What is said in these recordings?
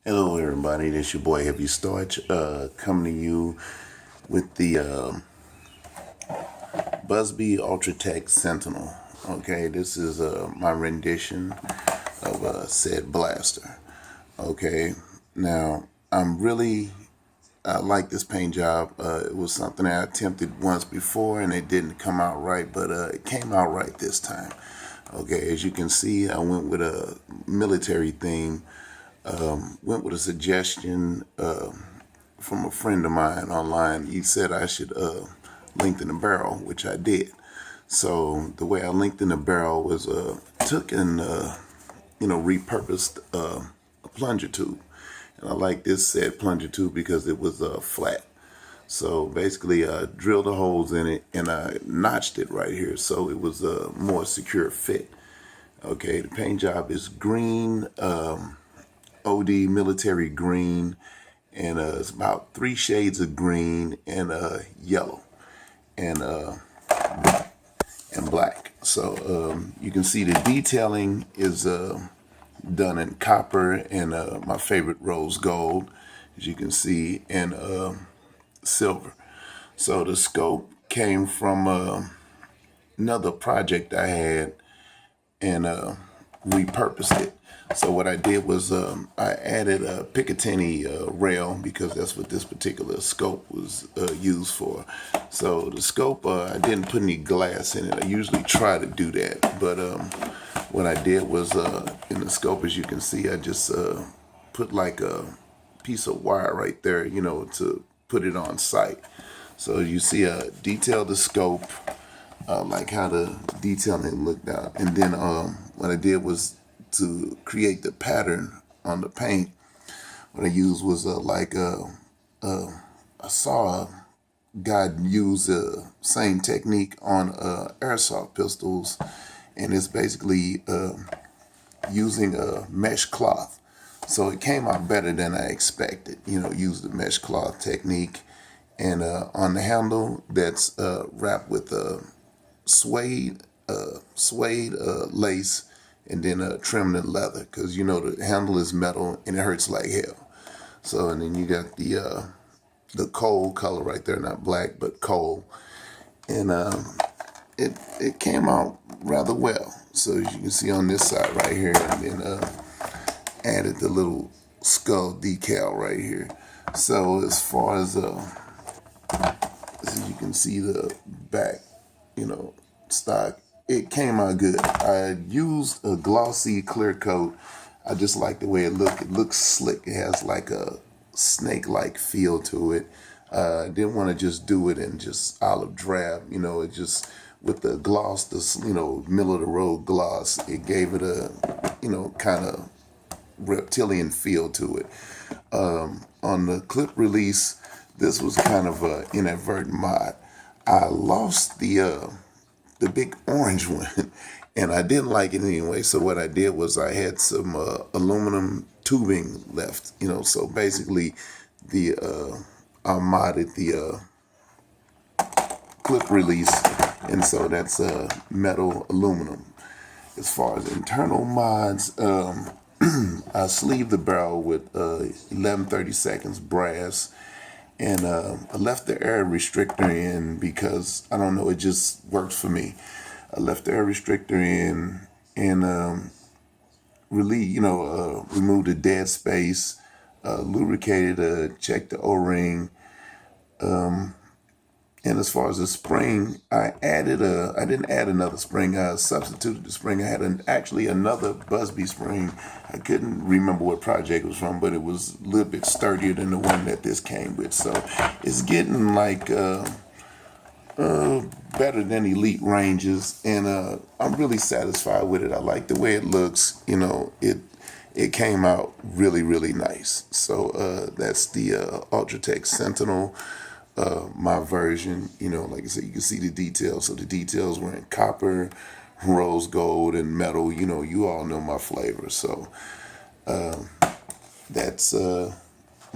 Hello everybody, this your boy Heavy Starch, coming to you with the Busby Ultra Tek Sentinel. Okay, this is my rendition of said blaster. Okay, now I like this paint job. It was something I attempted once before and it didn't come out right, but it came out right this time. Okay, as you can see, I went with a military theme. Went with a suggestion from a friend of mine online. He said I should lengthen the barrel, which I did. So the way I lengthened the barrel was took and repurposed a plunger tube, and I like this said plunger tube because it was flat. So basically, I drilled the holes in it and I notched it right here, so it was a more secure fit. Okay, the paint job is green. OD military green, and it's about 3 shades of green and yellow and black. So you can see the detailing is done in copper and my favorite rose gold, as you can see, and silver. So the scope came from another project I had and repurposed it. So what I did was I added a Picatinny rail because that's what this particular scope was used for. So the scope, I didn't put any glass in it. I usually try to do that, but what I did was in the scope, as you can see, I just put like a piece of wire right there, to put it on site. So you see, detail the scope, like how the detailing looked out, and then what I did was to create the pattern on the paint. What I used was I saw a guy use the same technique on airsoft pistols, and it's basically using a mesh cloth. So it came out better than I expected. Use the mesh cloth technique, and on the handle that's wrapped with suede lace, and then trimmed in leather, because the handle is metal and it hurts like hell. So, and then you got the coal color right there, not black but coal, and it came out rather well. So as you can see on this side right here, and then added the little skull decal right here. So as far as you can see the back, stock, it came out good. I used a glossy clear coat. I just like the way it looked. It looks slick. It has like a snake-like feel to it. Didn't want to just do it in just olive drab. It just, with the gloss, middle of the road gloss, it gave it a, kind of reptilian feel to it. On the clip release, this was kind of an inadvertent mod. I lost the big orange one, and I didn't like it anyway. So what I did was I had some aluminum tubing left, so basically I modded the clip release, and so that's metal aluminum. As far as internal mods, I sleeved the barrel with 11/32 brass, and I left the air restrictor in because, I don't know, it just works for me. I left the air restrictor in and removed the dead space, lubricated, checked the O-ring. And as far as the spring, I didn't add another spring. I substituted the spring. I had actually another Busby spring. I couldn't remember what project it was from, but it was a little bit sturdier than the one that this came with. So it's getting like better than Elite ranges, and I'm really satisfied with it. I like the way it looks. It came out really, really nice. So that's the Ultra Tek Sentinel. My version, like I said, you can see the details. So the details were in copper, rose gold, and metal. You all know my flavor. So that's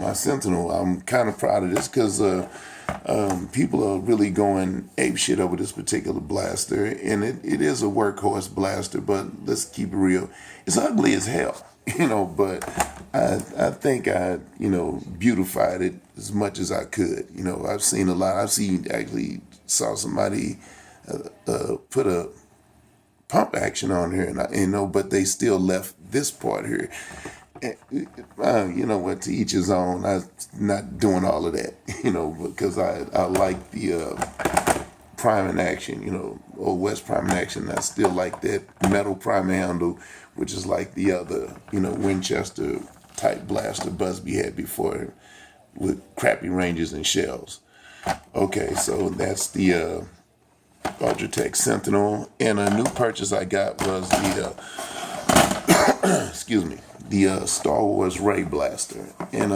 my Sentinel. I'm kind of proud of this because people are really going ape shit over this particular blaster, and it is a workhorse blaster. But let's keep it real, it's ugly as hell, But I think I beautified it as much as I could. I've seen a lot. Actually saw somebody put a pump action on here, and but they still left this part here. You know what? To each his own. I'm not doing all of that, because I like the priming action, Old West priming action. I still like that metal priming handle, which is like the other, Winchester type blaster Busby had before with crappy ranges and shells. Okay, so that's the Tek Sentinel, and a new purchase I got was the excuse me, the Star Wars Rey blaster, and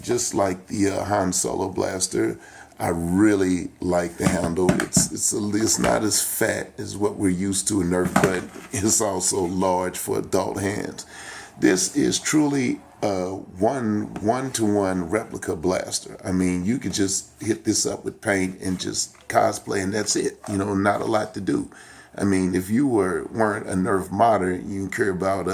just like the Han Solo blaster, I really like the handle. It's not as fat as what we're used to in Nerf, but it's also large for adult hands. This is truly a one-to-one replica blaster. I mean, you could just hit this up with paint and just cosplay, and that's it. Not a lot to do. I mean, if you weren't a Nerf modder, you care about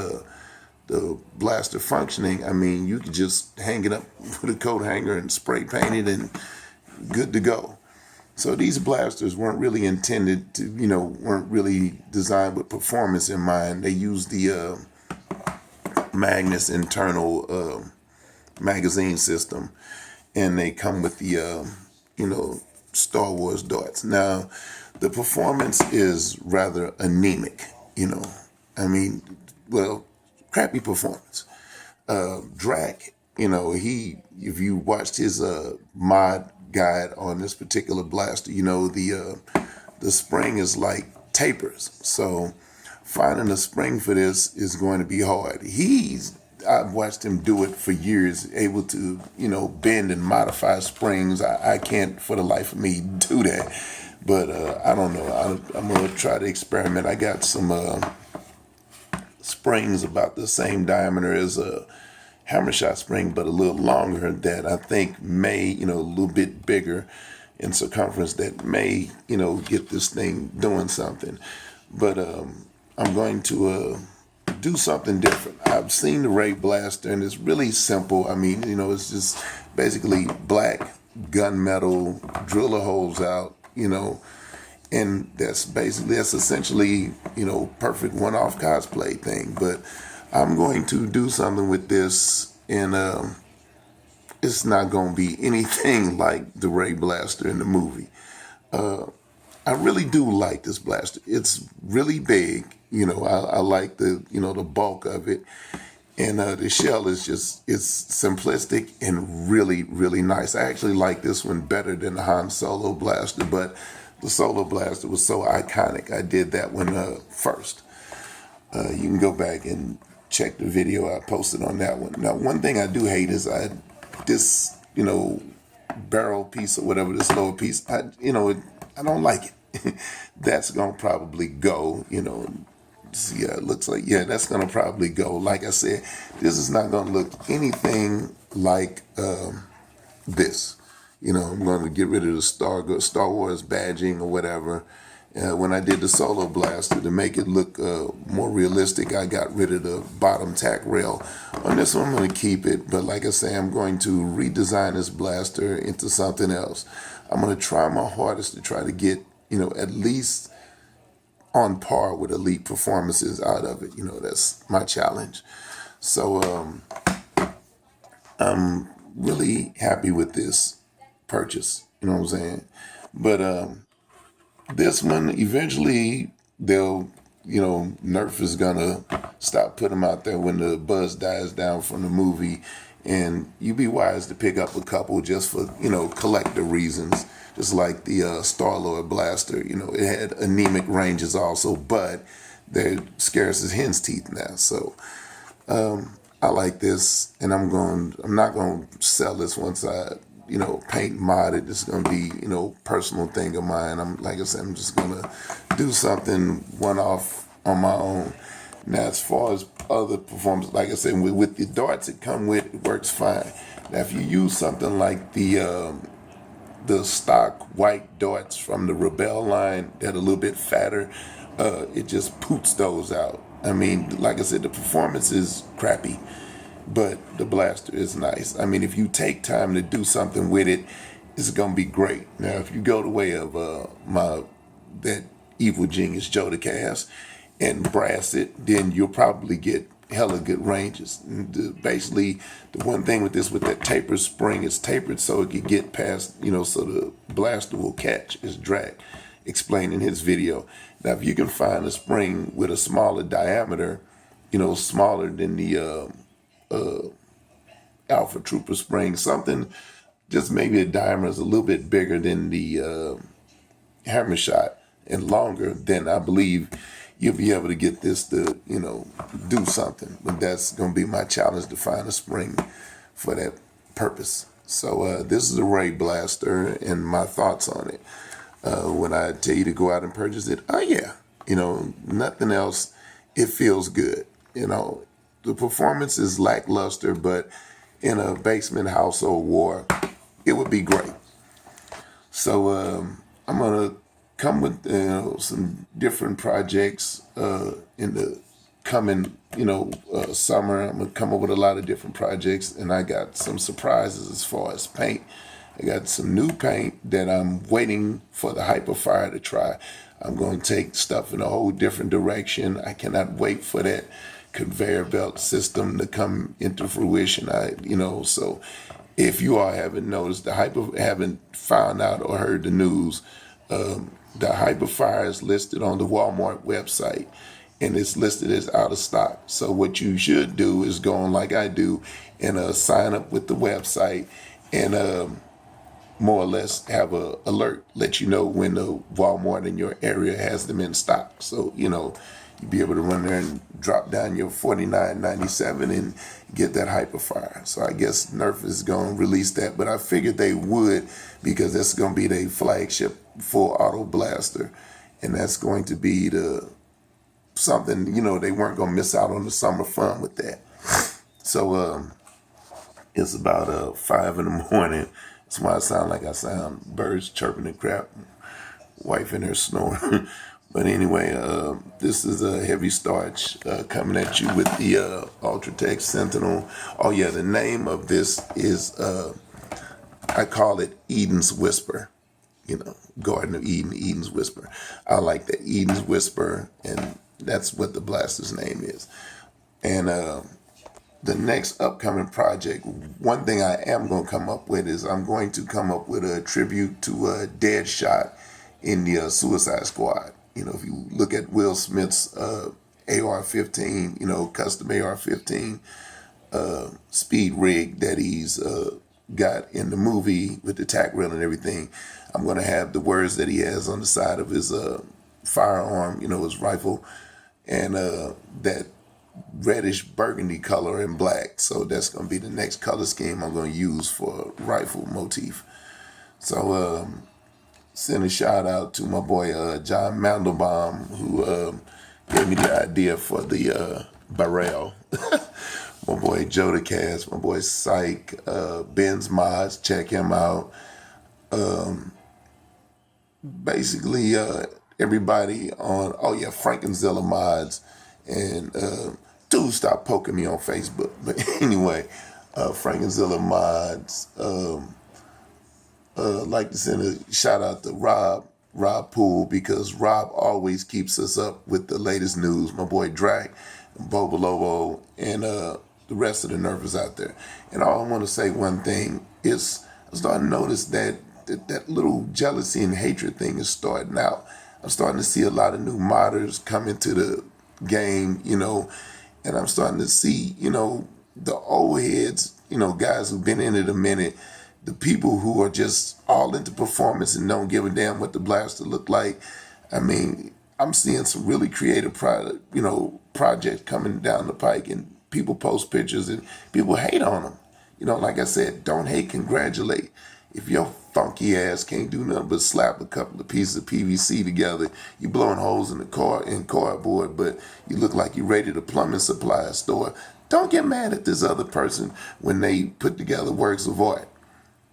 the blaster functioning. I mean, you could just hang it up with a coat hanger and spray paint it, and good to go. So these blasters weren't really intended to, weren't really designed with performance in mind. They used the Magnus internal magazine system, and they come with the Star Wars darts. Now, the performance is rather anemic. I mean, well, crappy performance. Drac, if you watched his mod guide on this particular blaster, the spring is like tapers. So finding a spring for this is going to be hard. I've watched him do it for years, able to, bend and modify springs. I can't for the life of me do that. But I don't know. I'm going to try to experiment. I got some springs about the same diameter as a hammer shot spring, but a little longer, that I think may, a little bit bigger in circumference, that may, get this thing doing something. But I'm going to do something different. I've seen the Rey blaster, and it's really simple. I mean, it's just basically black gunmetal, drill the holes out, and that's essentially, perfect one-off cosplay thing. But I'm going to do something with this, and it's not going to be anything like the Rey blaster in the movie. I really do like this blaster. It's really big. I like the bulk of it, and the shell is it's simplistic and really, really nice. I actually like this one better than the Han Solo blaster, but the Solo blaster was so iconic. I did that one first. You can go back and check the video I posted on that one. Now, one thing I do hate is this barrel piece or whatever, this lower piece. I don't like it. That's gonna probably go. See, it looks like, that's gonna probably go. Like I said, this is not gonna look anything like this. I'm going to get rid of the Star Wars badging or whatever. When I did the Solo blaster, to make it look more realistic, I got rid of the bottom tack rail. On this one, I'm going to keep it, but like I say, I'm going to redesign this blaster into something else. I'm going to try my hardest to try to get, at least on par with elite performances out of it. That's my challenge. So I'm really happy with this purchase, you know what I'm saying? But this one, eventually they'll, Nerf is gonna stop putting them out there when the buzz dies down from the movie, and you'd be wise to pick up a couple just for, collector reasons. Just like the Star-Lord blaster, it had anemic ranges also, but they're scarce as hen's teeth now. So I like this, and I'm not going to sell this once I paint mod it. It's going to be, personal thing of mine. Like I said, I'm just going to do something one-off on my own. Now, as far as other performance, like I said, with the darts it come with, it works fine. Now, if you use something like the stock white darts from the Rebel line that are a little bit fatter, it just poots those out. I mean, like I said, the performance is crappy, but the blaster is nice. I mean, if you take time to do something with it, it's gonna be great. Now, if you go the way of that evil genius Joe the Cast and brass it, then you'll probably get hella good ranges. Basically, the one thing with this, with that tapered spring, it's tapered so it can get past, so the blaster will catch its drag. Explained in his video. Now, if you can find a spring with a smaller diameter, smaller than the Alpha Trooper spring, something just maybe a diameter is a little bit bigger than the hammer shot and longer, then I believe you'll be able to get this to, do something. But that's going to be my challenge, to find a spring for that purpose. So this is a Rey blaster and my thoughts on it. When I tell you to go out and purchase it, oh yeah, nothing else, it feels good. The performance is lackluster, but in a basement household war, it would be great. So I'm going to come with some different projects in the coming summer. I'm gonna come up with a lot of different projects, and I got some surprises as far as paint. I got some new paint that I'm waiting for the Hyperfire to try. I'm going to take stuff in a whole different direction. I cannot wait for that conveyor belt system to come into fruition. So if you all haven't noticed, haven't found out or heard the news, the Hyperfire is listed on the Walmart website, and it's listed as out of stock. So what you should do is go on like I do and sign up with the website and more or less have a alert, let you know when the Walmart in your area has them in stock. So, you'll be able to run there and drop down your $49.97 and get that Hyperfire. So I guess Nerf is going to release that, but I figured they would, because that's going to be their flagship full auto blaster, and that's going to be something, they weren't going to miss out on the summer fun with that. So it's about 5 in the morning. That's why I sound like I sound, birds chirping and crap, wife in there snoring. But anyway, this is a heavy starch coming at you with the Tek Sentinel. Oh yeah, the name of this is, I call it Eden's Whisper. Garden of Eden, Eden's Whisper. I like that, Eden's Whisper, and that's what the blaster's name is. And the next upcoming project, one thing I am going to come up with is I'm going to come up with a tribute to Deadshot in the Suicide Squad. If you look at Will Smith's AR-15, custom AR-15 speed rig that he's got in the movie with the tack reel and everything, I'm going to have the words that he has on the side of his firearm, his rifle, and that reddish burgundy color and black. So that's going to be the next color scheme I'm going to use for rifle motif. So send a shout out to my boy John Mandelbaum, who gave me the idea for the barrel. My boy Joe the Cast, my boy Psych, Ben's Mods, check him out. Basically everybody on, Frankenzilla Mods, and dude, stop poking me on Facebook. But anyway, Frankenzilla Mods. Like to send a shout out to Rob Poole, because Rob always keeps us up with the latest news. My boy Drake, Bobo Lobo, and the rest of the nervers out there. And all I want to say one thing is, I'm starting to notice that little jealousy and hatred thing is starting out. I'm starting to see a lot of new modders come into the game, and I'm starting to see, the old heads, guys who've been in it a minute, the people who are just all into performance and don't give a damn what the blaster look like. I mean, I'm seeing some really creative projects coming down the pike, and people post pictures and people hate on them. Like I said, don't hate, congratulate. if your funky ass can't do nothing but slap a couple of pieces of PVC together, you blowing holes in the car in cardboard, but you look like you're ready to plumbing supply store. Don't get mad at this other person when they put together works of art.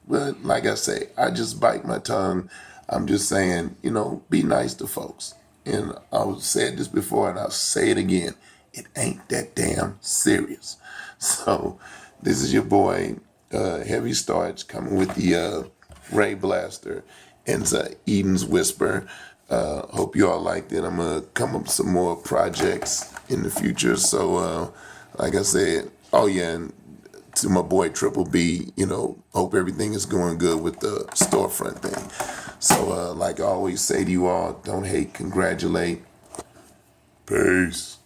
But like I say, I just bite my tongue. I'm just saying, be nice to folks. And I've said this before and I'll say it again. It ain't that damn serious. So this is your boy, Heavy Starch, coming with the Rey Blaster and Eden's Whisper. Hope you all liked it. I'm going to come up with some more projects in the future. So like I said, oh yeah, and to my boy Triple B, hope everything is going good with the storefront thing. So like I always say to you all, don't hate, congratulate. Peace.